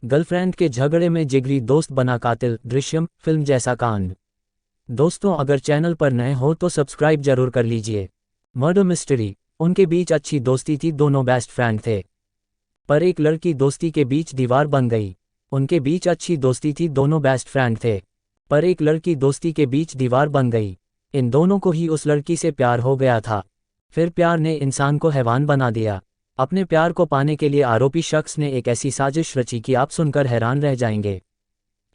Girlfriend के झगड़े में जिगरी दोस्त बना कातिल, दृश्यम फिल्म जैसा कांड। दोस्तों, अगर चैनल पर नए हो तो सब्सक्राइब जरूर कर लीजिए। Murder mystery. उनके बीच अच्छी दोस्ती थी, दोनों बेस्ट फ्रेंड थे। पर एक लड़की दोस्ती के बीच दीवार बन गई। उनके बीच अच्छी दोस्ती थी, दोनों बेस्ट फ्रेंड थे। पर एक लड़की दोस्ती के बीच दीवार बन गई। इन दोनों को ही उस लड़की से प्यार हो गया था। फिर प्यार ने इंसान को हैवान बना दिया। अपने प्यार को पाने के लिए आरोपी शख्स ने एक ऐसी साजिश रची कि आप सुनकर हैरान रह जाएंगे।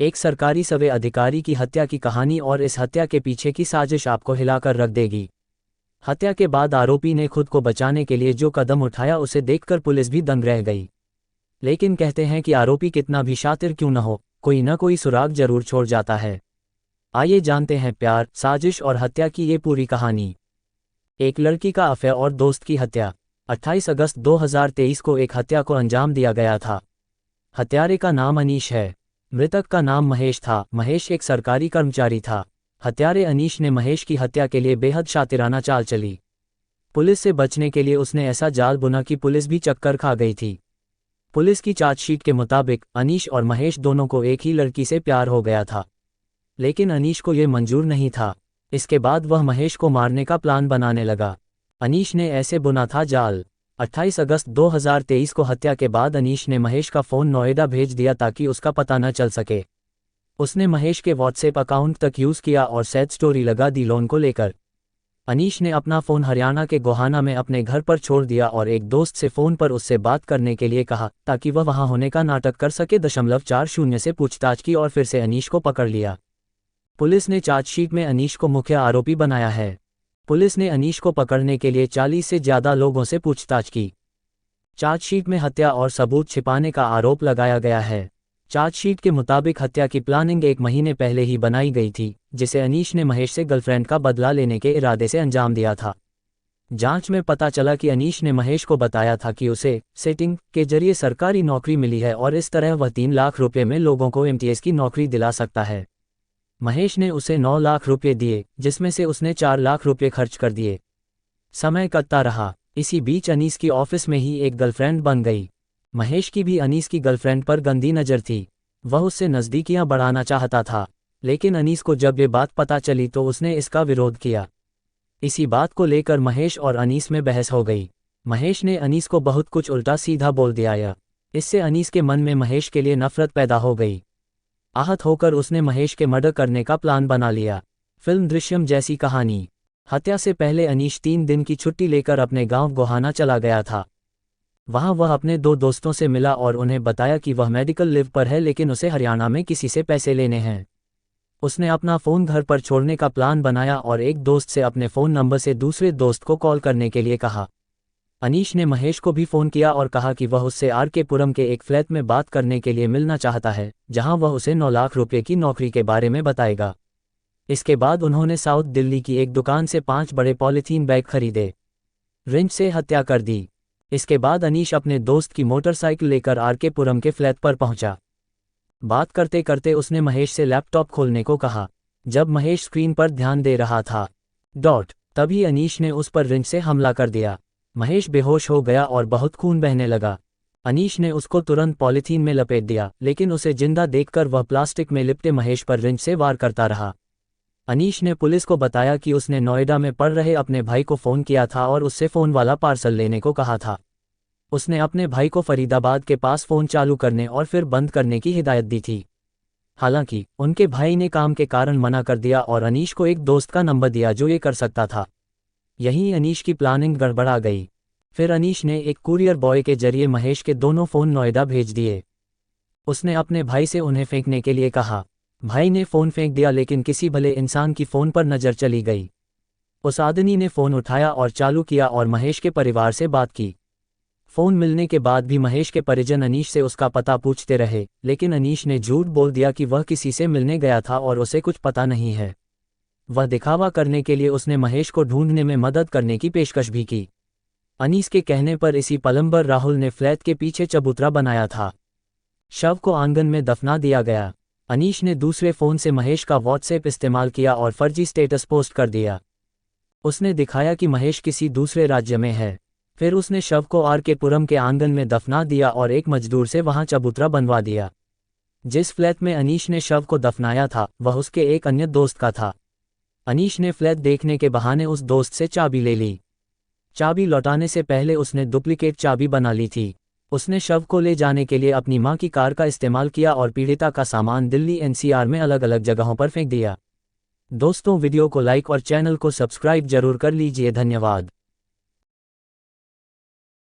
एक सरकारी सर्वे अधिकारी की हत्या की कहानी, और इस हत्या के पीछे की साजिश आपको हिलाकर रख देगी। हत्या के बाद आरोपी ने खुद को बचाने के लिए जो कदम उठाया उसे देखकर पुलिस भी दंग रह गई। लेकिन कहते हैं कि आरोपी कितना भी शातिर क्यों न हो, कोई न कोई सुराग जरूर छोड़ जाता है। आइए जानते हैं प्यार, साजिश और हत्या की ये पूरी कहानी। एक लड़की का अफेयर और दोस्त की हत्या। 28 अगस्त 2023 को एक हत्या को अंजाम दिया गया था। हत्यारे का नाम अनीश है। मृतक का नाम महेश था। महेश एक सरकारी कर्मचारी था। हत्यारे अनीश ने महेश की हत्या के लिए बेहद शातिराना चाल चली। पुलिस से बचने के लिए उसने ऐसा जाल बुना कि पुलिस भी चक्कर खा गई थी। पुलिस की चार्जशीट के मुताबिक अनीश और महेश दोनों को एक ही लड़की से प्यार हो गया था। लेकिन अनीश को यह मंजूर नहीं था। इसके बाद वह महेश को मारने का प्लान बनाने लगा। अनीश ने ऐसे बुना था जाल। 28 अगस्त 2023 को हत्या के बाद अनीश ने महेश का फ़ोन नोएडा भेज दिया ताकि उसका पता न चल सके। उसने महेश के व्हाट्सएप अकाउंट तक यूज़ किया और सैड स्टोरी लगा दी लोन को लेकर। अनीश ने अपना फ़ोन हरियाणा के गोहाना में अपने घर पर छोड़ दिया और एक दोस्त से फ़ोन पर उससे बात करने के लिए कहा ताकि वह वहां होने का नाटक कर सके। 0.40 से पूछताछ की और फिर से अनीश को पकड़ लिया। पुलिस ने चार्जशीट में अनीश को मुख्य आरोपी बनाया है। पुलिस ने अनीश को पकड़ने के लिए 40 से ज़्यादा लोगों से पूछताछ की। चार्जशीट में हत्या और सबूत छिपाने का आरोप लगाया गया है। चार्जशीट के मुताबिक हत्या की प्लानिंग 1 महीने पहले ही बनाई गई थी, जिसे अनीश ने महेश से गर्लफ्रेंड का बदला लेने के इरादे से अंजाम दिया था। जांच में पता चला कि अनीश ने महेश को बताया था कि उसे सेटिंग के जरिए सरकारी नौकरी मिली है और इस तरह वह 3 लाख रुपये में लोगों को एमटीएस की नौकरी दिला सकता है। महेश ने उसे 9 लाख रुपये दिए, जिसमें से उसने 4 लाख रुपये खर्च कर दिए। समय कटता रहा। इसी बीच अनीस की ऑफिस में ही एक गर्लफ्रेंड बन गई। महेश की भी अनीस की गर्लफ्रेंड पर गंदी नज़र थी। वह उससे नज़दीकियां बढ़ाना चाहता था। लेकिन अनीस को जब ये बात पता चली तो उसने इसका विरोध किया। इसी बात को लेकर महेश और अनीस में बहस हो गई। महेश ने अनीस को बहुत कुछ उल्टा सीधा बोल दिया। इससे अनीस के मन में महेश के लिए नफरत पैदा हो गई। आहत होकर उसने महेश के मर्डर करने का प्लान बना लिया। फिल्म दृश्यम जैसी कहानी। हत्या से पहले अनीश 3 दिन की छुट्टी लेकर अपने गांव गोहाना चला गया था। वहां वह अपने 2 दोस्तों से मिला और उन्हें बताया कि वह मेडिकल लीव पर है, लेकिन उसे हरियाणा में किसी से पैसे लेने हैं। उसने अपना फ़ोन घर पर छोड़ने का प्लान बनाया और एक दोस्त से अपने फ़ोन नंबर से दूसरे दोस्त को कॉल करने के लिए कहा। अनीश ने महेश को भी फ़ोन किया और कहा कि वह उससे आर.के. पुरम के एक फ्लैट में बात करने के लिए मिलना चाहता है, जहां वह उसे 9 लाख रुपये की नौकरी के बारे में बताएगा। इसके बाद उन्होंने साउथ दिल्ली की एक दुकान से 5 बड़े पॉलीथीन बैग खरीदे। रिंच से हत्या कर दी। इसके बाद अनीश अपने दोस्त की मोटरसाइकिल लेकर आर.के. पुरम के फ्लैट पर पहुंचा। बात करते करते उसने महेश से लैपटॉप खोलने को कहा। जब महेश स्क्रीन पर ध्यान दे रहा था तभी अनीश ने उस पर रिंच से हमला कर दिया। महेश बेहोश हो गया और बहुत खून बहने लगा। अनीश ने उसको तुरंत पॉलीथीन में लपेट दिया, लेकिन उसे जिंदा देखकर वह प्लास्टिक में लिपटे महेश पर रिंच से वार करता रहा। अनीश ने पुलिस को बताया कि उसने नोएडा में पढ़ रहे अपने भाई को फ़ोन किया था और उससे फ़ोन वाला पार्सल लेने को कहा था। उसने अपने भाई को फरीदाबाद के पास फ़ोन चालू करने और फिर बंद करने की हिदायत दी थी। हालांकि उनके भाई ने काम के कारण मना कर दिया और अनीश को एक दोस्त का नंबर दिया जो ये कर सकता था। यहीं अनीश की प्लानिंग गड़बड़ा गई। फिर अनीश ने एक कुरियर बॉय के जरिए महेश के दोनों फ़ोन नोएडा भेज दिए। उसने अपने भाई से उन्हें फेंकने के लिए कहा। भाई ने फ़ोन फेंक दिया, लेकिन किसी भले इंसान की फ़ोन पर नज़र चली गई। उस आदमी ने फ़ोन उठाया और चालू किया और महेश के परिवार से बात की। फ़ोन मिलने के बाद भी महेश के परिजन अनीश से उसका पता पूछते रहे, लेकिन अनीश ने झूठ बोल दिया कि वह किसी से मिलने गया था और उसे कुछ पता नहीं है। वह दिखावा करने के लिए उसने महेश को ढूंढने में मदद करने की पेशकश भी की। अनीस के कहने पर इसी प्लम्बर राहुल ने फ्लैट के पीछे चबूतरा बनाया था। शव को आंगन में दफना दिया गया। अनीश ने दूसरे फ़ोन से महेश का व्हाट्सएप इस्तेमाल किया और फर्जी स्टेटस पोस्ट कर दिया। उसने दिखाया कि महेश किसी दूसरे राज्य में है। फिर उसने शव को आर के पुरम के आंगन में दफना दिया और एक मजदूर से वहां चबूतरा बनवा दिया। जिस फ्लैट में अनीश ने शव को दफनाया था वह उसके एक अन्य दोस्त का था। अनीश ने फ्लैट देखने के बहाने उस दोस्त से चाबी ले ली। चाबी लौटाने से पहले उसने डुप्लीकेट चाबी बना ली थी। उसने शव को ले जाने के लिए अपनी मां की कार का इस्तेमाल किया और पीड़िता का सामान दिल्ली एनसीआर में अलग अलग जगहों पर फेंक दिया। दोस्तों, वीडियो को लाइक और चैनल को सब्सक्राइब जरूर कर लीजिए। धन्यवाद।